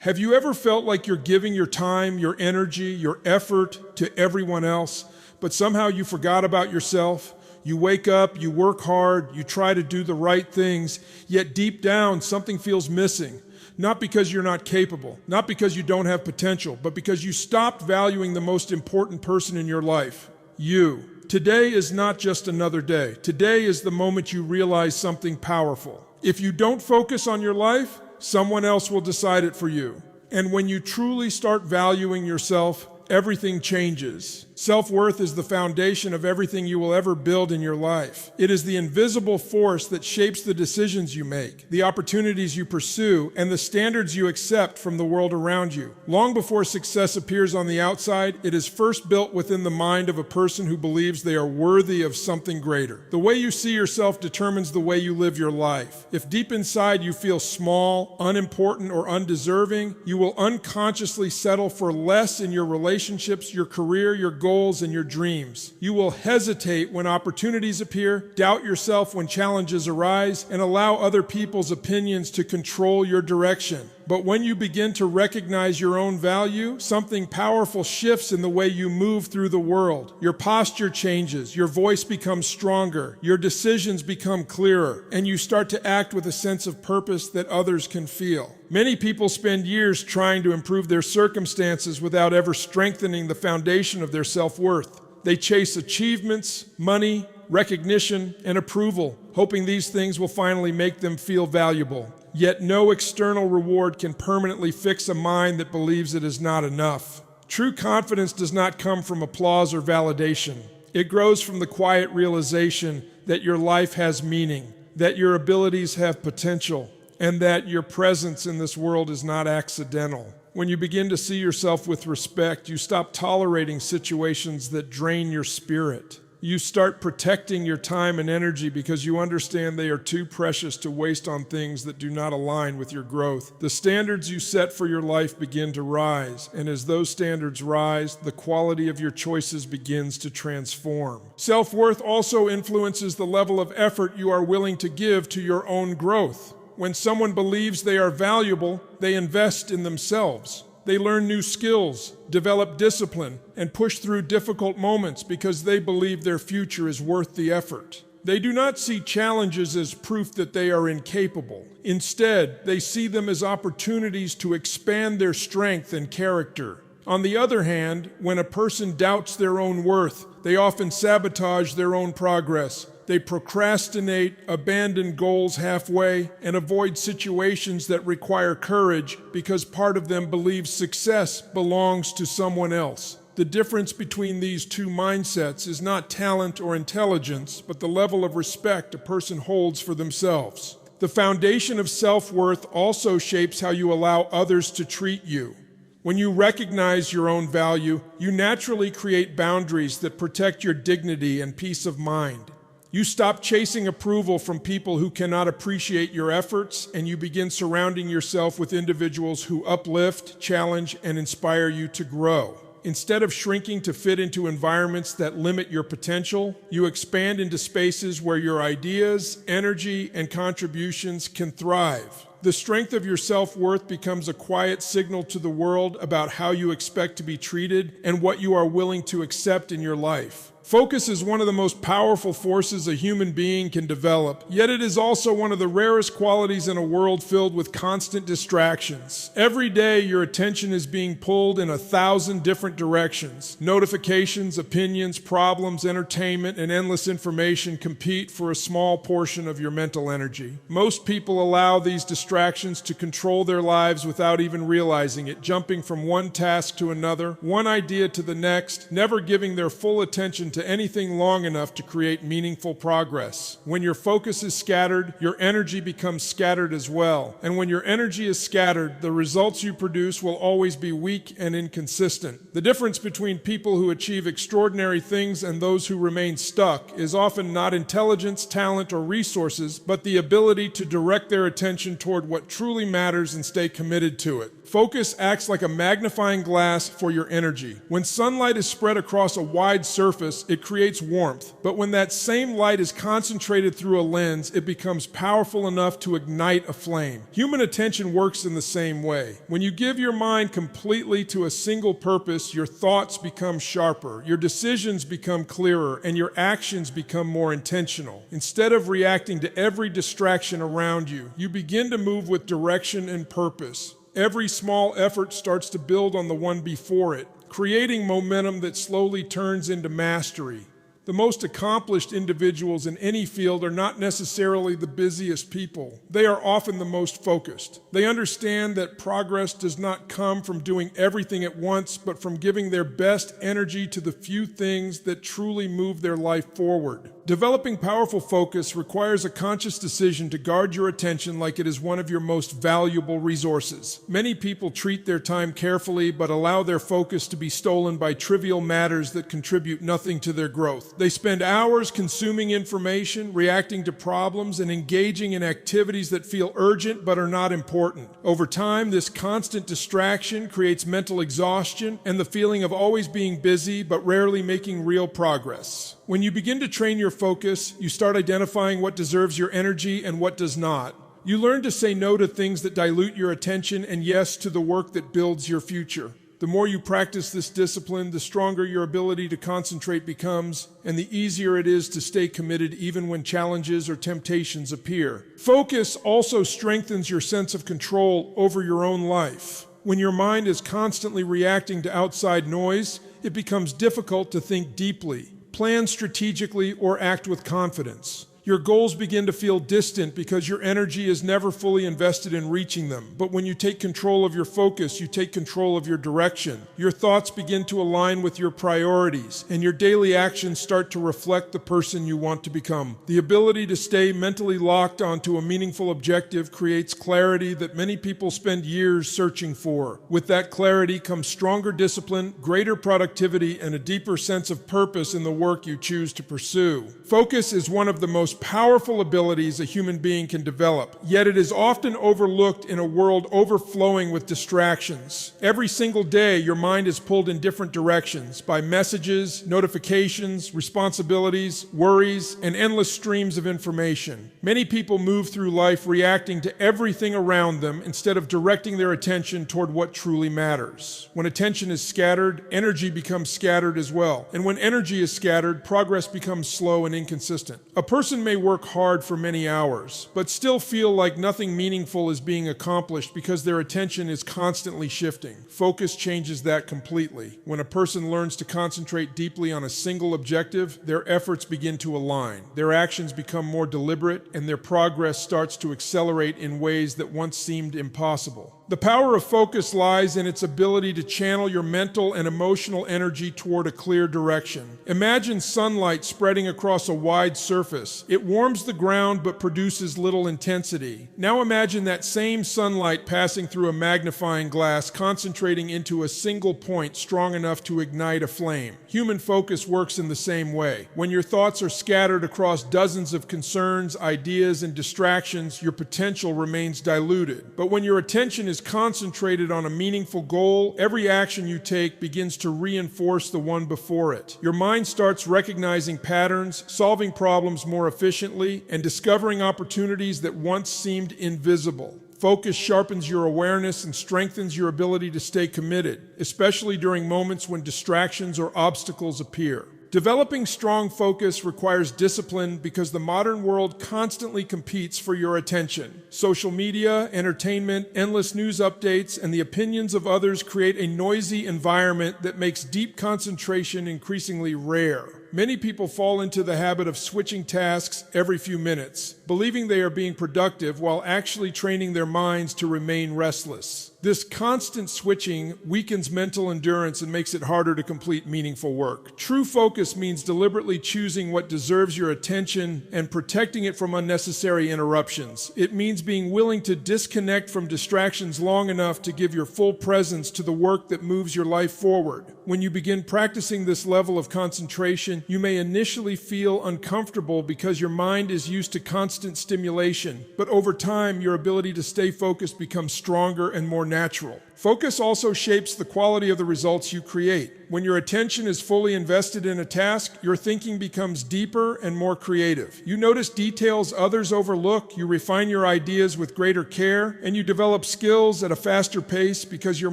Have you ever felt like you're giving your time, your energy, your effort to everyone else, but somehow you forgot about yourself? You wake up, you work hard, you try to do the right things, yet deep down something feels missing. Not because you're not capable, not because you don't have potential, but because you stopped valuing the most important person in your life, you. Today is not just another day. Today is the moment you realize something powerful. If you don't focus on your life, someone else will decide it for you. And when you truly start valuing yourself, everything changes. Self-worth is the foundation of everything you will ever build in your life. It is the invisible force that shapes the decisions you make, the opportunities you pursue, and the standards you accept from the world around you. Long before success appears on the outside, it is first built within the mind of a person who believes they are worthy of something greater. The way you see yourself determines the way you live your life. If deep inside you feel small, unimportant, or undeserving, you will unconsciously settle for less in your relationships, your career, your goals, and your dreams. You will hesitate when opportunities appear, doubt yourself when challenges arise, and allow other people's opinions to control your direction. But when you begin to recognize your own value, something powerful shifts in the way you move through the world. Your posture changes, your voice becomes stronger, your decisions become clearer, and you start to act with a sense of purpose that others can feel. Many people spend years trying to improve their circumstances without ever strengthening the foundation of their self-worth. They chase achievements, money, recognition, and approval, hoping these things will finally make them feel valuable. Yet no external reward can permanently fix a mind that believes it is not enough. True confidence does not come from applause or validation. It grows from the quiet realization that your life has meaning, that your abilities have potential, and that your presence in this world is not accidental. When you begin to see yourself with respect, you stop tolerating situations that drain your spirit. You start protecting your time and energy because you understand they are too precious to waste on things that do not align with your growth. The standards you set for your life begin to rise, and as those standards rise, the quality of your choices begins to transform. Self-worth also influences the level of effort you are willing to give to your own growth. When someone believes they are valuable, they invest in themselves. They learn new skills, develop discipline, and push through difficult moments because they believe their future is worth the effort. They do not see challenges as proof that they are incapable. Instead, they see them as opportunities to expand their strength and character. On the other hand, when a person doubts their own worth, they often sabotage their own progress. They procrastinate, abandon goals halfway, and avoid situations that require courage because part of them believes success belongs to someone else. The difference between these two mindsets is not talent or intelligence, but the level of respect a person holds for themselves. The foundation of self-worth also shapes how you allow others to treat you. When you recognize your own value, you naturally create boundaries that protect your dignity and peace of mind. You stop chasing approval from people who cannot appreciate your efforts, and you begin surrounding yourself with individuals who uplift, challenge, and inspire you to grow. Instead of shrinking to fit into environments that limit your potential, you expand into spaces where your ideas, energy, and contributions can thrive. The strength of your self-worth becomes a quiet signal to the world about how you expect to be treated and what you are willing to accept in your life. Focus is one of the most powerful forces a human being can develop, yet it is also one of the rarest qualities in a world filled with constant distractions. Every day, your attention is being pulled in 1,000 different directions. Notifications, opinions, problems, entertainment, and endless information compete for a small portion of your mental energy. Most people allow these distractions to control their lives without even realizing it, jumping from one task to another, one idea to the next, never giving their full attention to anything long enough to create meaningful progress. When your focus is scattered, your energy becomes scattered as well. And when your energy is scattered, the results you produce will always be weak and inconsistent. The difference between people who achieve extraordinary things and those who remain stuck is often not intelligence, talent, or resources, but the ability to direct their attention toward what truly matters and stay committed to it. Focus acts like a magnifying glass for your energy. When sunlight is spread across a wide surface, it creates warmth. But when that same light is concentrated through a lens, it becomes powerful enough to ignite a flame. Human attention works in the same way. When you give your mind completely to a single purpose, your thoughts become sharper, your decisions become clearer, and your actions become more intentional. Instead of reacting to every distraction around you, you begin to move with direction and purpose. Every small effort starts to build on the one before it, creating momentum that slowly turns into mastery. The most accomplished individuals in any field are not necessarily the busiest people. They are often the most focused. They understand that progress does not come from doing everything at once, but from giving their best energy to the few things that truly move their life forward. Developing powerful focus requires a conscious decision to guard your attention like it is one of your most valuable resources. Many people treat their time carefully, but allow their focus to be stolen by trivial matters that contribute nothing to their growth. They spend hours consuming information, reacting to problems, and engaging in activities that feel urgent but are not important. Over time, this constant distraction creates mental exhaustion and the feeling of always being busy but rarely making real progress. When you begin to train your focus, you start identifying what deserves your energy and what does not. You learn to say no to things that dilute your attention and yes to the work that builds your future. The more you practice this discipline, the stronger your ability to concentrate becomes, and the easier it is to stay committed even when challenges or temptations appear. Focus also strengthens your sense of control over your own life. When your mind is constantly reacting to outside noise, it becomes difficult to think deeply, plan strategically, or act with confidence. Your goals begin to feel distant because your energy is never fully invested in reaching them. But when you take control of your focus, you take control of your direction. Your thoughts begin to align with your priorities, and your daily actions start to reflect the person you want to become. The ability to stay mentally locked onto a meaningful objective creates clarity that many people spend years searching for. With that clarity comes stronger discipline, greater productivity, and a deeper sense of purpose in the work you choose to pursue. Focus is one of the most powerful abilities a human being can develop, yet it is often overlooked in a world overflowing with distractions. Every single day, your mind is pulled in different directions by messages, notifications, responsibilities, worries, and endless streams of information. Many people move through life reacting to everything around them instead of directing their attention toward what truly matters. When attention is scattered, energy becomes scattered as well. And when energy is scattered, progress becomes slow and inconsistent. A person may work hard for many hours, but still feel like nothing meaningful is being accomplished because their attention is constantly shifting. Focus changes that completely. When a person learns to concentrate deeply on a single objective, their efforts begin to align. Their actions become more deliberate, and their progress starts to accelerate in ways that once seemed impossible. The power of focus lies in its ability to channel your mental and emotional energy toward a clear direction. Imagine sunlight spreading across a wide surface. It warms the ground but produces little intensity. Now imagine that same sunlight passing through a magnifying glass, concentrating into a single point strong enough to ignite a flame. Human focus works in the same way. When your thoughts are scattered across dozens of concerns, ideas, and distractions, your potential remains diluted. But when your attention is concentrated on a meaningful goal, every action you take begins to reinforce the one before it. Your mind starts recognizing patterns, solving problems more efficiently, and discovering opportunities that once seemed invisible. Focus sharpens your awareness and strengthens your ability to stay committed, especially during moments when distractions or obstacles appear. Developing strong focus requires discipline because the modern world constantly competes for your attention. Social media, entertainment, endless news updates, and the opinions of others create a noisy environment that makes deep concentration increasingly rare. Many people fall into the habit of switching tasks every few minutes, believing they are being productive while actually training their minds to remain restless. This constant switching weakens mental endurance and makes it harder to complete meaningful work. True focus means deliberately choosing what deserves your attention and protecting it from unnecessary interruptions. It means being willing to disconnect from distractions long enough to give your full presence to the work that moves your life forward. When you begin practicing this level of concentration, you may initially feel uncomfortable because your mind is used to constant stimulation, but over time, your ability to stay focused becomes stronger and more natural. Focus also shapes the quality of the results you create. When your attention is fully invested in a task, your thinking becomes deeper and more creative. You notice details others overlook, you refine your ideas with greater care, and you develop skills at a faster pace because your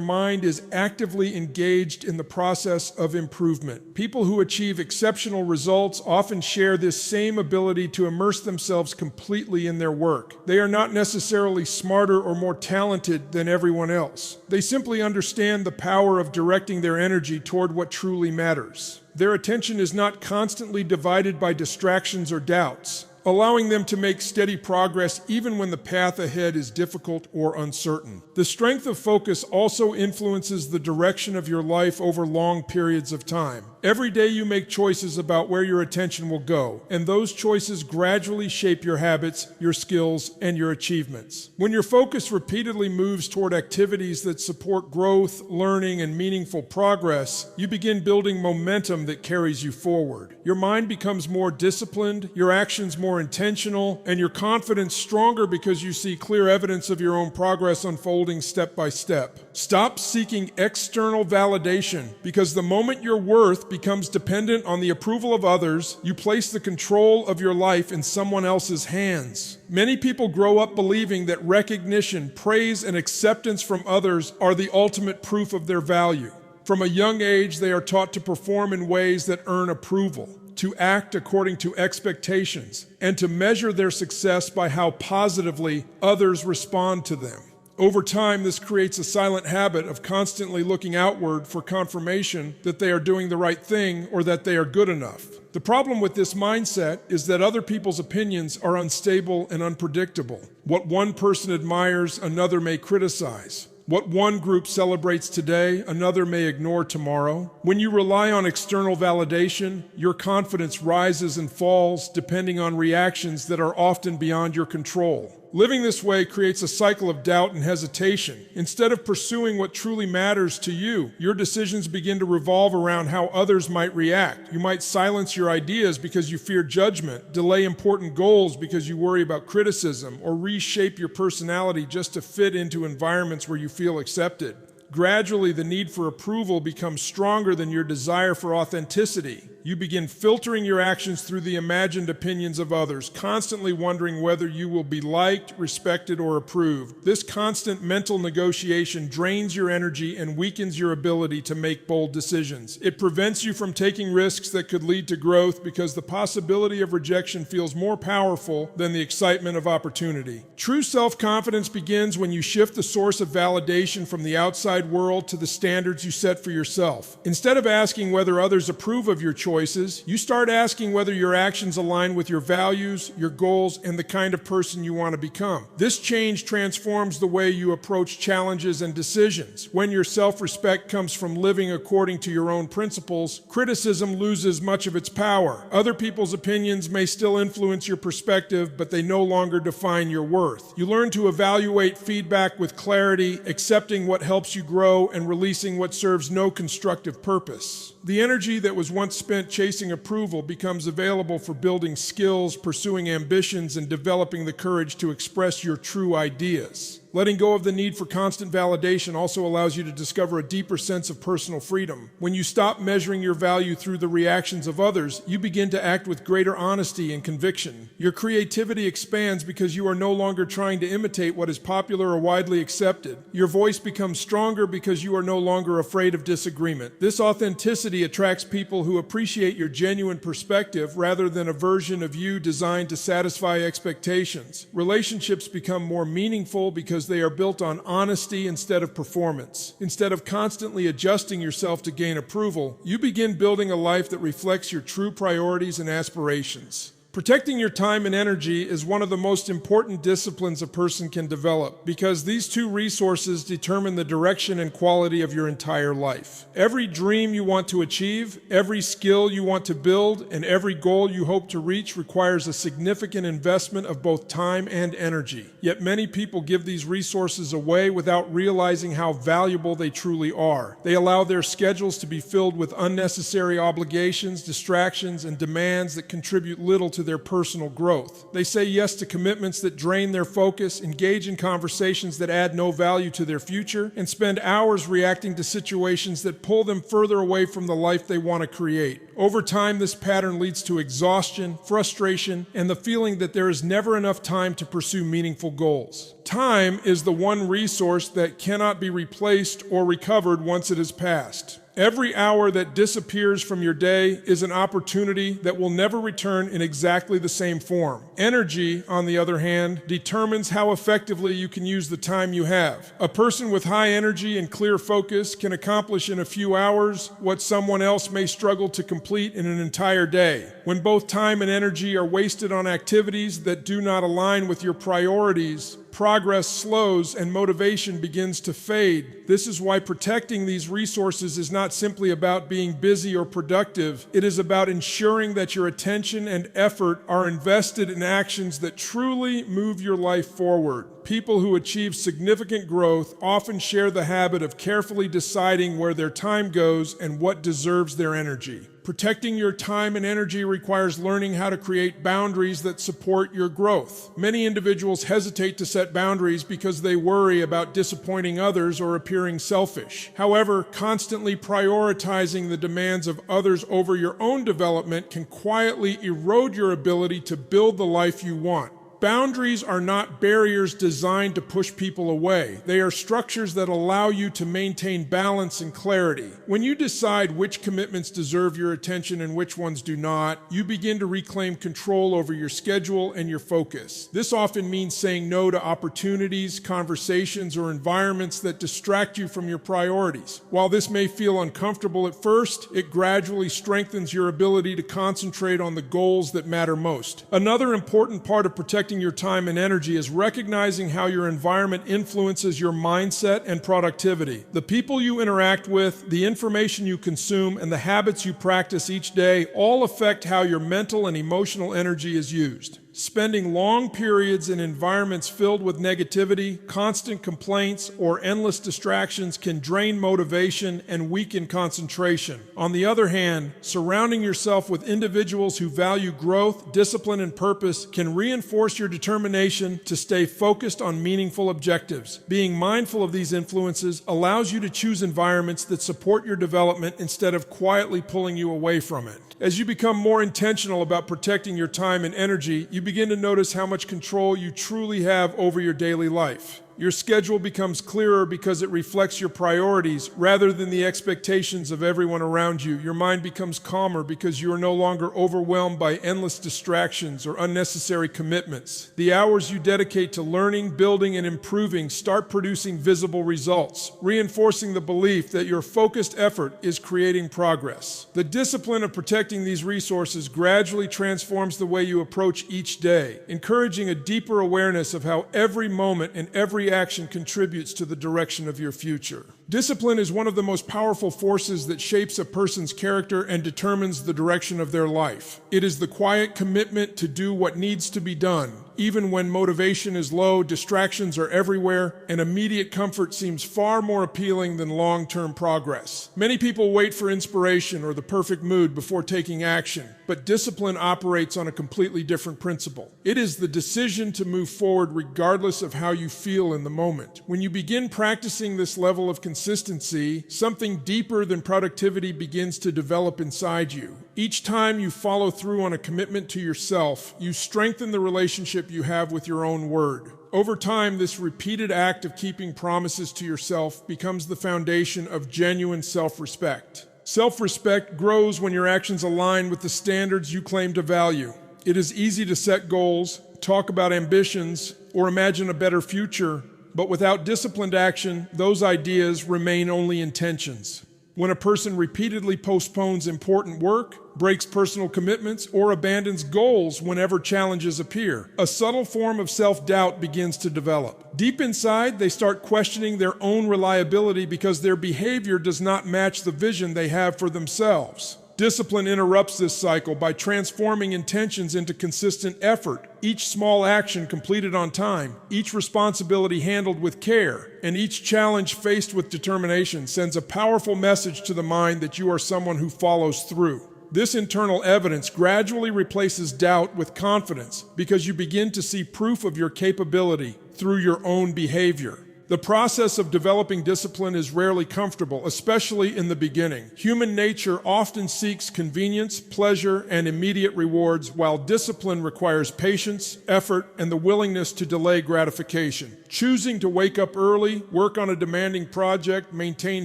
mind is actively engaged in the process of improvement. People who achieve exceptional results often share this same ability to immerse themselves completely in their work. They are not necessarily smarter or more talented than everyone else. They simply understand the power of directing their energy toward what truly matters. Their attention is not constantly divided by distractions or doubts, allowing them to make steady progress even when the path ahead is difficult or uncertain. The strength of focus also influences the direction of your life over long periods of time. Every day you make choices about where your attention will go, and those choices gradually shape your habits, your skills, and your achievements. When your focus repeatedly moves toward activities that support growth, learning, and meaningful progress, you begin building momentum that carries you forward. Your mind becomes more disciplined, your actions more intentional, and your confidence stronger because you see clear evidence of your own progress unfolding step by step. Stop seeking external validation, because the moment your worth becomes dependent on the approval of others, you place the control of your life in someone else's hands. Many people grow up believing that recognition, praise, and acceptance from others are the ultimate proof of their value. From a young age, they are taught to perform in ways that earn approval, to act according to expectations, and to measure their success by how positively others respond to them. Over time, this creates a silent habit of constantly looking outward for confirmation that they are doing the right thing or that they are good enough. The problem with this mindset is that other people's opinions are unstable and unpredictable. What one person admires, another may criticize. What one group celebrates today, another may ignore tomorrow. When you rely on external validation, your confidence rises and falls depending on reactions that are often beyond your control. Living this way creates a cycle of doubt and hesitation. Instead of pursuing what truly matters to you, your decisions begin to revolve around how others might react. You might silence your ideas because you fear judgment, delay important goals because you worry about criticism, or reshape your personality just to fit into environments where you feel accepted. Gradually, the need for approval becomes stronger than your desire for authenticity. You begin filtering your actions through the imagined opinions of others, constantly wondering whether you will be liked, respected, or approved. This constant mental negotiation drains your energy and weakens your ability to make bold decisions. It prevents you from taking risks that could lead to growth because the possibility of rejection feels more powerful than the excitement of opportunity. True self-confidence begins when you shift the source of validation from the outside world to the standards you set for yourself. Instead of asking whether others approve of your choices, you start asking whether your actions align with your values, your goals, and the kind of person you want to become. This change transforms the way you approach challenges and decisions. When your self-respect comes from living according to your own principles, criticism loses much of its power. Other people's opinions may still influence your perspective, but they no longer define your worth. You learn to evaluate feedback with clarity, accepting what helps you grow and releasing what serves no constructive purpose. The energy that was once spent chasing approval becomes available for building skills, pursuing ambitions, and developing the courage to express your true ideas. Letting go of the need for constant validation also allows you to discover a deeper sense of personal freedom. When you stop measuring your value through the reactions of others, you begin to act with greater honesty and conviction. Your creativity expands because you are no longer trying to imitate what is popular or widely accepted. Your voice becomes stronger because you are no longer afraid of disagreement. This authenticity attracts people who appreciate your genuine perspective rather than a version of you designed to satisfy expectations. Relationships become more meaningful because they are built on honesty instead of performance. Instead of constantly adjusting yourself to gain approval, you begin building a life that reflects your true priorities and aspirations. Protecting your time and energy is one of the most important disciplines a person can develop because these two resources determine the direction and quality of your entire life. Every dream you want to achieve, every skill you want to build, and every goal you hope to reach requires a significant investment of both time and energy. Yet many people give these resources away without realizing how valuable they truly are. They allow their schedules to be filled with unnecessary obligations, distractions, and demands that contribute little to their personal growth. They say yes to commitments that drain their focus, engage in conversations that add no value to their future, and spend hours reacting to situations that pull them further away from the life they want to create. Over time, this pattern leads to exhaustion, frustration, and the feeling that there is never enough time to pursue meaningful goals. Time is the one resource that cannot be replaced or recovered once it has passed. Every hour that disappears from your day is an opportunity that will never return in exactly the same form. Energy, on the other hand, determines how effectively you can use the time you have. A person with high energy and clear focus can accomplish in a few hours what someone else may struggle to complete in an entire day. When both time and energy are wasted on activities that do not align with your priorities, progress slows and motivation begins to fade. This is why protecting these resources is not simply about being busy or productive. It is about ensuring that your attention and effort are invested in actions that truly move your life forward. People who achieve significant growth often share the habit of carefully deciding where their time goes and what deserves their energy. Protecting your time and energy requires learning how to create boundaries that support your growth. Many individuals hesitate to set boundaries because they worry about disappointing others or appearing selfish. However, constantly prioritizing the demands of others over your own development can quietly erode your ability to build the life you want. Boundaries are not barriers designed to push people away. They are structures that allow you to maintain balance and clarity. When you decide which commitments deserve your attention and which ones do not, you begin to reclaim control over your schedule and your focus. This often means saying no to opportunities, conversations, or environments that distract you from your priorities. While this may feel uncomfortable at first, it gradually strengthens your ability to concentrate on the goals that matter most. Another important part of protecting your time and energy is recognizing how your environment influences your mindset and productivity. The people you interact with, the information you consume, and the habits you practice each day all affect how your mental and emotional energy is used. Spending long periods in environments filled with negativity, constant complaints, or endless distractions can drain motivation and weaken concentration. On the other hand, surrounding yourself with individuals who value growth, discipline, and purpose can reinforce your determination to stay focused on meaningful objectives. Being mindful of these influences allows you to choose environments that support your development instead of quietly pulling you away from it. As you become more intentional about protecting your time and energy, you begin to notice how much control you truly have over your daily life. Your schedule becomes clearer because it reflects your priorities rather than the expectations of everyone around you. Your mind becomes calmer because you are no longer overwhelmed by endless distractions or unnecessary commitments. The hours you dedicate to learning, building, and improving start producing visible results, reinforcing the belief that your focused effort is creating progress. The discipline of protecting these resources gradually transforms the way you approach each day, encouraging a deeper awareness of how every moment and every action contributes to the direction of your future. Discipline is one of the most powerful forces that shapes a person's character and determines the direction of their life. It is the quiet commitment to do what needs to be done, even when motivation is low, distractions are everywhere, and immediate comfort seems far more appealing than long-term progress. Many people wait for inspiration or the perfect mood before taking action, but discipline operates on a completely different principle. It is the decision to move forward regardless of how you feel in the moment. When you begin practicing this level of consistency, something deeper than productivity begins to develop inside you. Each time you follow through on a commitment to yourself, you strengthen the relationship you have with your own word. Over time, this repeated act of keeping promises to yourself becomes the foundation of genuine self-respect. Self-respect grows when your actions align with the standards you claim to value. It is easy to set goals, talk about ambitions, or imagine a better future, but without disciplined action, those ideas remain only intentions. When a person repeatedly postpones important work, breaks personal commitments, or abandons goals whenever challenges appear, a subtle form of self-doubt begins to develop. Deep inside, they start questioning their own reliability because their behavior does not match the vision they have for themselves. Discipline interrupts this cycle by transforming intentions into consistent effort. Each small action completed on time, each responsibility handled with care, and each challenge faced with determination sends a powerful message to the mind that you are someone who follows through. This internal evidence gradually replaces doubt with confidence because you begin to see proof of your capability through your own behavior. The process of developing discipline is rarely comfortable, especially in the beginning. Human nature often seeks convenience, pleasure, and immediate rewards, while discipline requires patience, effort, and the willingness to delay gratification. Choosing to wake up early, work on a demanding project, maintain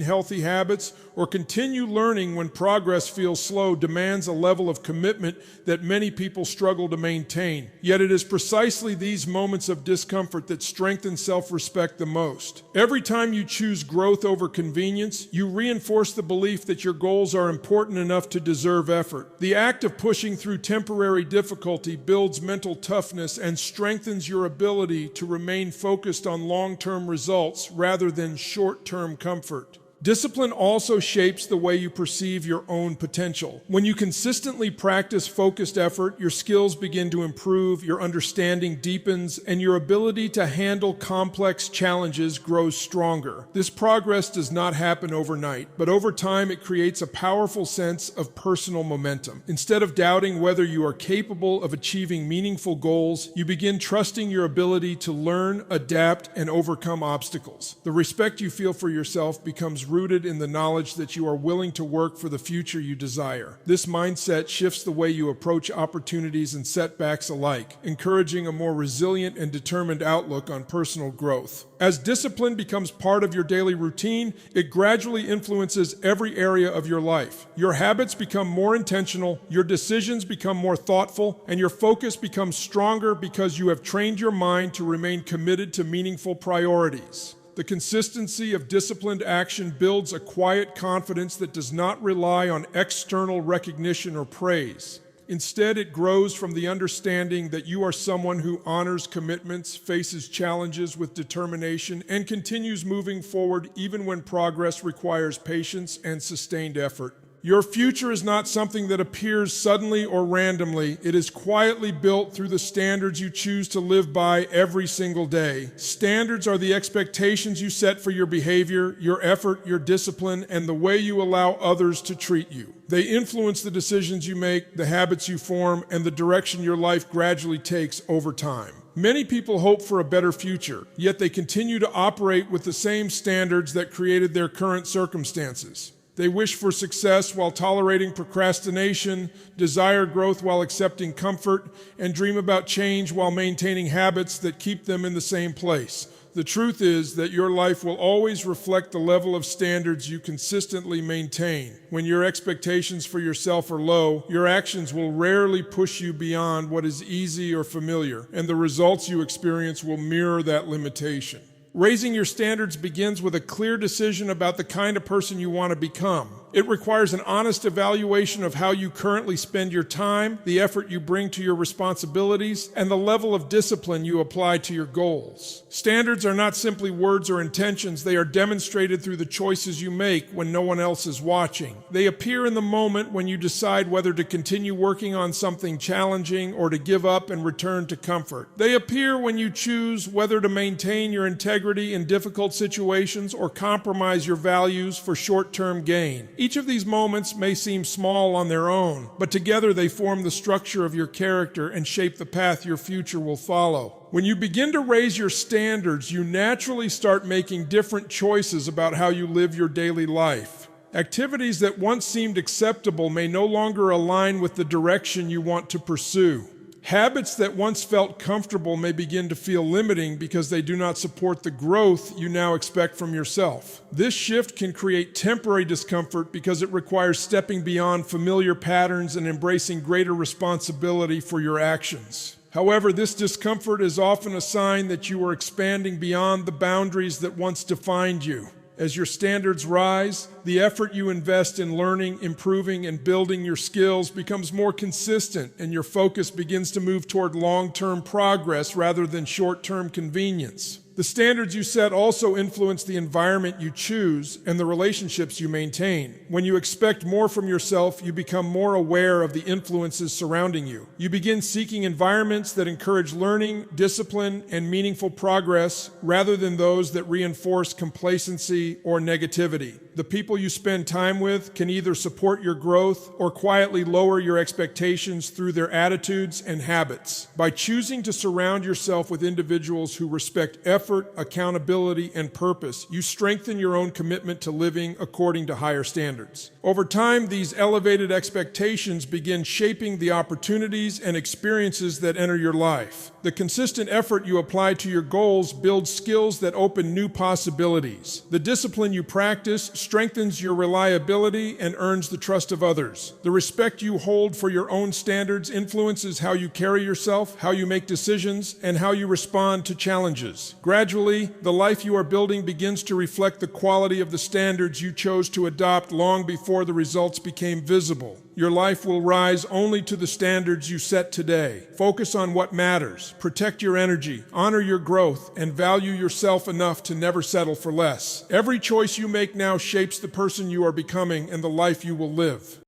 healthy habits, or continue learning when progress feels slow demands a level of commitment that many people struggle to maintain. Yet it is precisely these moments of discomfort that strengthen self-respect the most. Every time you choose growth over convenience, you reinforce the belief that your goals are important enough to deserve effort. The act of pushing through temporary difficulty builds mental toughness and strengthens your ability to remain focused on long-term results rather than short-term comfort. Discipline also shapes the way you perceive your own potential. When you consistently practice focused effort, your skills begin to improve, your understanding deepens, and your ability to handle complex challenges grows stronger. This progress does not happen overnight, but over time it creates a powerful sense of personal momentum. Instead of doubting whether you are capable of achieving meaningful goals, you begin trusting your ability to learn, adapt, and overcome obstacles. The respect you feel for yourself becomes rooted in the knowledge that you are willing to work for the future you desire. This mindset shifts the way you approach opportunities and setbacks alike, encouraging a more resilient and determined outlook on personal growth. As discipline becomes part of your daily routine, it gradually influences every area of your life. Your habits become more intentional, your decisions become more thoughtful, and your focus becomes stronger because you have trained your mind to remain committed to meaningful priorities. The consistency of disciplined action builds a quiet confidence that does not rely on external recognition or praise. Instead, it grows from the understanding that you are someone who honors commitments, faces challenges with determination, and continues moving forward even when progress requires patience and sustained effort. Your future is not something that appears suddenly or randomly. It is quietly built through the standards you choose to live by every single day. Standards are the expectations you set for your behavior, your effort, your discipline, and the way you allow others to treat you. They influence the decisions you make, the habits you form, and the direction your life gradually takes over time. Many people hope for a better future, yet they continue to operate with the same standards that created their current circumstances. They wish for success while tolerating procrastination, desire growth while accepting comfort, and dream about change while maintaining habits that keep them in the same place. The truth is that your life will always reflect the level of standards you consistently maintain. When your expectations for yourself are low, your actions will rarely push you beyond what is easy or familiar, and the results you experience will mirror that limitation. Raising your standards begins with a clear decision about the kind of person you want to become. It requires an honest evaluation of how you currently spend your time, the effort you bring to your responsibilities, and the level of discipline you apply to your goals. Standards are not simply words or intentions. They are demonstrated through the choices you make when no one else is watching. They appear in the moment when you decide whether to continue working on something challenging or to give up and return to comfort. They appear when you choose whether to maintain your integrity in difficult situations or compromise your values for short-term gain. Each of these moments may seem small on their own, but together they form the structure of your character and shape the path your future will follow. When you begin to raise your standards, you naturally start making different choices about how you live your daily life. Activities that once seemed acceptable may no longer align with the direction you want to pursue. Habits that once felt comfortable may begin to feel limiting because they do not support the growth you now expect from yourself. This shift can create temporary discomfort because it requires stepping beyond familiar patterns and embracing greater responsibility for your actions. However, this discomfort is often a sign that you are expanding beyond the boundaries that once defined you. As your standards rise, the effort you invest in learning, improving, and building your skills becomes more consistent, and your focus begins to move toward long-term progress rather than short-term convenience. The standards you set also influence the environment you choose and the relationships you maintain. When you expect more from yourself, you become more aware of the influences surrounding you. You begin seeking environments that encourage learning, discipline, and meaningful progress rather than those that reinforce complacency or negativity. The people you spend time with can either support your growth or quietly lower your expectations through their attitudes and habits. By choosing to surround yourself with individuals who respect effort, accountability, and purpose, you strengthen your own commitment to living according to higher standards. Over time, these elevated expectations begin shaping the opportunities and experiences that enter your life. The consistent effort you apply to your goals builds skills that open new possibilities. The discipline you practice strengthens your reliability and earns the trust of others. The respect you hold for your own standards influences how you carry yourself, how you make decisions, and how you respond to challenges. Gradually, the life you are building begins to reflect the quality of the standards you chose to adopt long before the results became visible. Your life will rise only to the standards you set today. Focus on what matters, protect your energy, honor your growth, and value yourself enough to never settle for less. Every choice you make now shapes the person you are becoming and the life you will live.